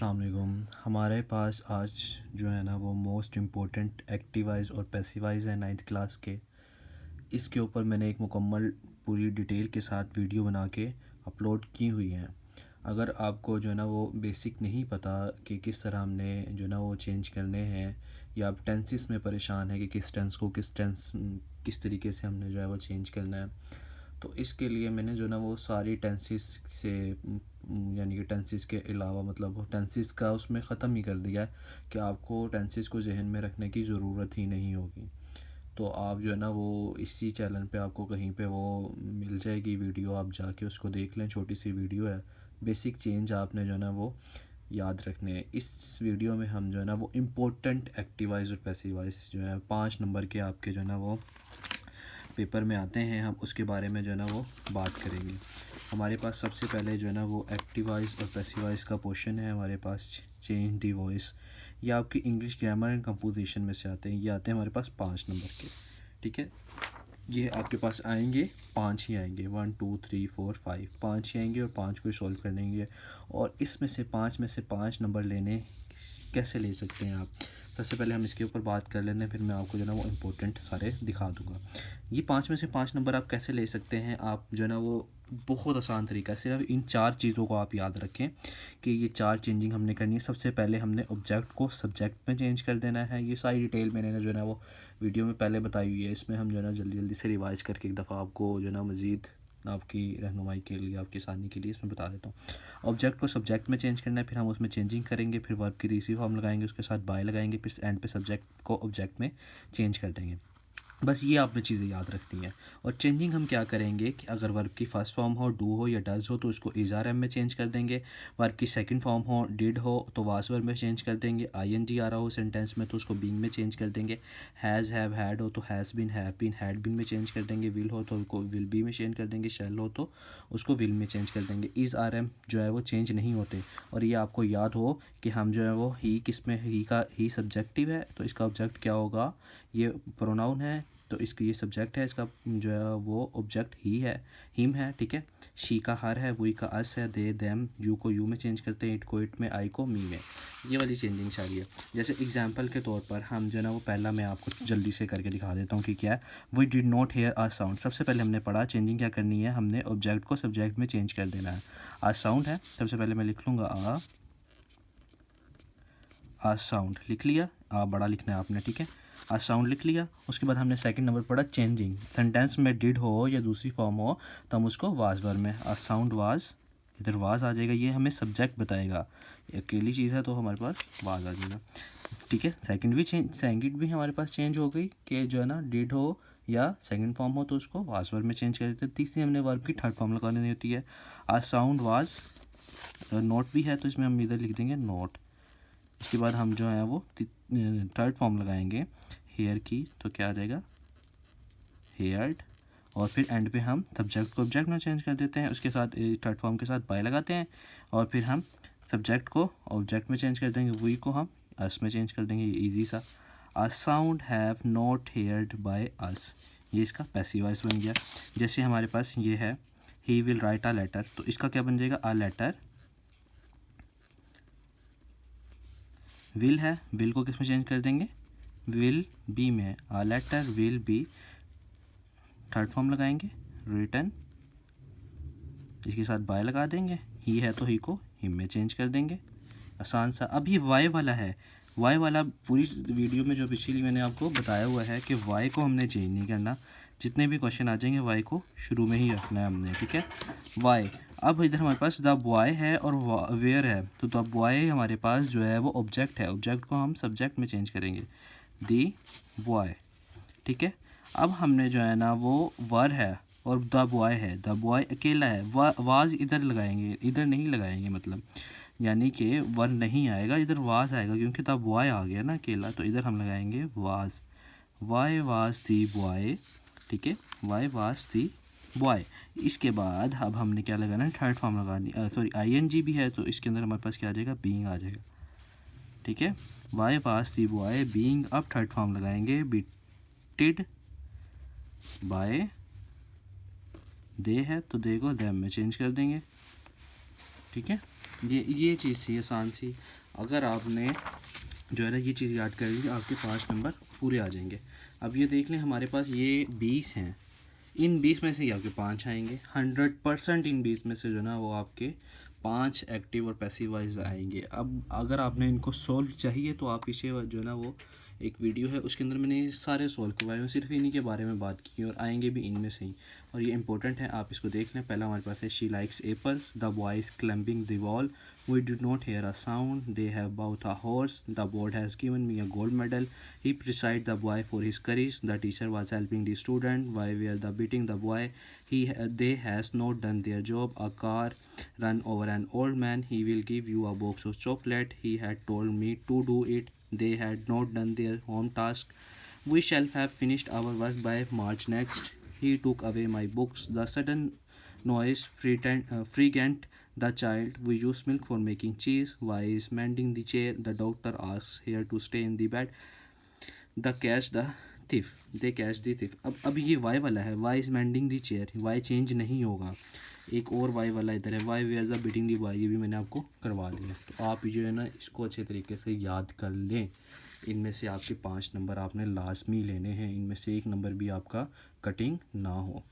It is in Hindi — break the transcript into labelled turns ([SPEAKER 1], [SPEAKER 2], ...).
[SPEAKER 1] अस्सलाम वालेकुम। हमारे पास आज जो है ना वो मोस्ट इम्पोर्टेंट एक्टिवाइज़ और पैसिवाइज़ है 9th क्लास के। इसके ऊपर मैंने एक मुकम्मल पूरी डिटेल के साथ वीडियो बना के अपलोड की हुई है। अगर आपको जो है ना वो बेसिक नहीं पता कि किस तरह हमने जो है ना वो चेंज करने हैं, या आप टेंसेस में परेशान है कि किस टेंस को किस तरीके से हमने जो है वो चेंज करना है, तो इसके लिए मैंने जो है ना वो सारी टेंसेस से यानी कि टेंसेस के अलावा मतलब टेंसेस का उसमें ख़त्म ही कर दिया है कि आपको टेंसेस को जहन में रखने की ज़रूरत ही नहीं होगी। तो आप जो है ना वो इसी चैनल पे आपको कहीं पे वो मिल जाएगी वीडियो, आप जाके उसको देख लें। छोटी सी वीडियो है, बेसिक चेंज आपने जो है ना वो याद रखने हैं। इस वीडियो में हम जो है ना वो इम्पोर्टेंट एक्टिवाइज़ और पैसिवाइज़ जो है 5 नंबर के आपके जो है ना वो पेपर में आते हैं, हम उसके बारे में जो है ना वो बात करेंगे। हमारे पास सबसे पहले जो है ना वो एक्टिवाइज़ और पैसिवाइज़ का पोर्शन है हमारे पास। चेंज दी वॉइस, ये आपकी इंग्लिश ग्रामर एंड कंपोजिशन में से आते हैं। ये आते हैं हमारे पास 5 नंबर के, ठीक है। ये आपके पास आएंगे 5 ही आएंगे, 1 2 3 4 5 5 ही आएंगे और 5 को सॉल्व करेंगे। और इसमें से 5 में से 5 नंबर लेने कैसे ले सकते हैं आप, सबसे पहले हम इसके ऊपर बात कर लेते हैं, फिर मैं आपको जो है ना वो इम्पोर्टेंट सारे दिखा दूँगा। ये 5 में से 5 नंबर आप कैसे ले सकते हैं, आप जो है ना वो बहुत आसान तरीका है। सिर्फ इन 4 चीज़ों को आप याद रखें कि ये 4 चेंजिंग हमने करनी है। सबसे पहले हमने ऑब्जेक्ट को सब्जेक्ट में चेंज कर देना है। ये सारी डिटेल मैंने जो है ना वो वीडियो में पहले बताई हुई है। इसमें हम जो है ना जल्दी जल्दी से रिवाइज़ करके एक दफ़ा आपको जो है ना मज़ीद आपकी रहनुमाई के लिए, आपकी आसानी के लिए इसमें बता देता हूँ। ऑब्जेक्ट को सब्जेक्ट में चेंज करना है, फिर हम उसमें चेंजिंग करेंगे, फिर वर्ब की रीसी फॉर्म लगाएंगे, उसके साथ बाय लगाएंगे, फिर एंड पे सब्जेक्ट को ऑब्जेक्ट में चेंज कर देंगे। बस ये आपने चीज़ें याद रखनी है। और चेंजिंग हम क्या करेंगे कि अगर वर्ब की फर्स्ट फॉर्म हो डू हो या डज हो तो उसको इज़ आर एम में चेंज कर देंगे। वर्ब की सेकंड फॉर्म हो डिड हो तो वाज वर्ब में चेंज कर देंगे। आईएनजी आ रहा हो सेंटेंस में तो उसको बीइंग में चेंज कर देंगे। हैज़ हैव हैड हो तो has been have been had been में चेंज कर देंगे। विल हो तो उसको विल बी में चेंज कर देंगे। शैल हो तो उसको विल में चेंज कर देंगे। इज़ आर एम जो है वो चेंज नहीं होते। और ये आपको याद हो कि हम जो है वो ही किस में, ही सब्जेक्टिव है तो इसका ऑब्जेक्ट क्या होगा, ये प्रोनाउन है तो इसकी ये सब्जेक्ट है, इसका जो है वो ऑब्जेक्ट ही है, हिम है, ठीक है। शी का हर है, वी का अस है, दे देम, यू को यू में चेंज करते हैं, इट को इट में, आई को मी में। ये वाली चेंजिंग सारी है। जैसे एग्जांपल के तौर पर हम जो है ना वो पहला मैं आपको जल्दी से करके दिखा देता हूँ कि क्या है। We did not hear a sound, सबसे पहले हमने पढ़ा चेंजिंग क्या करनी है, हमने ऑब्जेक्ट को सब्जेक्ट में चेंज कर देना है। आ साउंड है, सबसे पहले मैं लिख लूँगा आ साउंड, लिख लिया। आ बड़ा लिखना है आपने, ठीक है। आ साउंड लिख लिया। उसके बाद हमने सेकंड नंबर पढ़ा चेंजिंग। सेंटेंस में डिड हो या दूसरी फॉर्म हो तो हम उसको वाज वर्ब में, आ साउंड वाज, इधर वाज आ जाएगा, ये हमें सब्जेक्ट बताएगा। ये अकेली चीज़ है तो हमारे पास वाज आ जाएगा, ठीक है। सेकंड भी हमारे पास चेंज हो गई कि जो है ना डिड हो या सेकंड फॉर्म हो तो उसको वाज वर्ब में चेंज कर देते हैं। तीसरी हमने वर्ब की थर्ड फॉर्म लगानी होती है। आ साउंड वाज, नोट भी है तो इसमें हम इधर लिख देंगे नोट। इसके बाद हम जो है वो थर्ड फॉर्म लगाएंगे हेयर की तो क्या आ जाएगा हेयर्ड। और फिर एंड पे हम सब्जेक्ट को ऑब्जेक्ट में चेंज कर देते हैं, उसके साथ थर्ड फॉर्म के साथ बाय लगाते हैं। और फिर हम सब्जेक्ट को ऑब्जेक्ट में चेंज कर देंगे, वी को हम अस में चेंज कर देंगे। ये ईजी सा। A sound have not heard by us, ये इसका पैसिव वॉइस बन गया। जैसे हमारे पास ये है he will write a letter तो इसका क्या बन जाएगा अ लेटर। विल है, विल को किस में चेंज कर देंगे, विल बी में, a letter will be, third form लगाएंगे रिटन, इसके साथ बाय लगा देंगे। ही है तो ही को हिम में चेंज कर देंगे, आसान सा। अब ये वाई वाला है, वाई वाला पूरी वीडियो में जो पिछली मैंने आपको बताया हुआ है कि वाई को हमने चेंज नहीं करना। जितने भी क्वेश्चन आ जाएंगे वाई को शुरू में ही रखना है हमने, ठीक है। वाई, अब इधर हमारे पास द बॉय है और वेयर है तो द बॉय हमारे पास जो है वो ऑब्जेक्ट है, ऑब्जेक्ट को हम सब्जेक्ट में चेंज करेंगे दी बॉय, ठीक है। अब हमने जो है ना वो वर है और द बॉय है, द बॉय अकेला है, वाज इधर लगाएंगे, इधर नहीं लगाएंगे मतलब, यानी कि वर नहीं आएगा, इधर वाज आएगा क्योंकि द बॉय आ गया ना अकेला तो इधर हम लगाएंगे was. Why was the boy, ठीक है, वाई वाज दी बॉय। इसके बाद अब हमने क्या लगाना है, थर्ड फॉर्म लगानी, सॉरी आईएनजी भी है तो इसके अंदर हमारे पास क्या आ जाएगा, बीइंग आ जाएगा, ठीक है। Why was the boy being, अब थर्ड फॉर्म लगाएंगे बीटेड बाय, दे है तो दे को देम में चेंज कर देंगे, ठीक है। ये चीज़ थी आसान सी। अगर आपने जो है ना ये चीज़ याद कर ली, आपके 5 नंबर पूरे आ जाएंगे। अब ये देख लें, हमारे पास ये 20 हैं, इन 20 में से ही आपके 5 आएंगे। 100% इन 20 में से जो ना वो आपके 5 एक्टिव और पैसिव वाइज आएंगे। अब अगर आपने इनको सॉल्व चाहिए तो आप पीछे जो है ना वो एक वीडियो है, उसके अंदर मैंने ये सारे सॉल्व करवाए हैं, सिर्फ इन्हीं के बारे में बात की और आएंगे भी इनमें से ही, और ये इंपॉर्टेंट है, आप इसको देख लें। पहला हमारे पास है she likes apples, the boys climbing the wall, we did not hear a sound, they have bought a horse, the board has given me a gold medal, he praised the boy for his courage, the teacher was helping the student, why were the beating the boy, they has not done their job, a car run over an old man, he will give you a box of chocolate, he had told me to do it, they had not done their home task, we shall have finished our work by March next, he took away my books, the sudden noise frightened the child, we use milk for making cheese, why is mending the chair, the doctor asks here to stay in the bed, the catch the thief, they catch the thief. अब ये वाई वाला है, Y is mending the chair, Y change नहीं होगा। एक और वाई वाला इधर है, Y were the beating the Y, ये भी मैंने आपको करवा दिया। तो आप जो है ना इसको अच्छे तरीके से याद कर लें। इनमें से आपके 5 नंबर आपने लाजमी लेने हैं, इनमें से एक नंबर भी आपका कटिंग ना हो।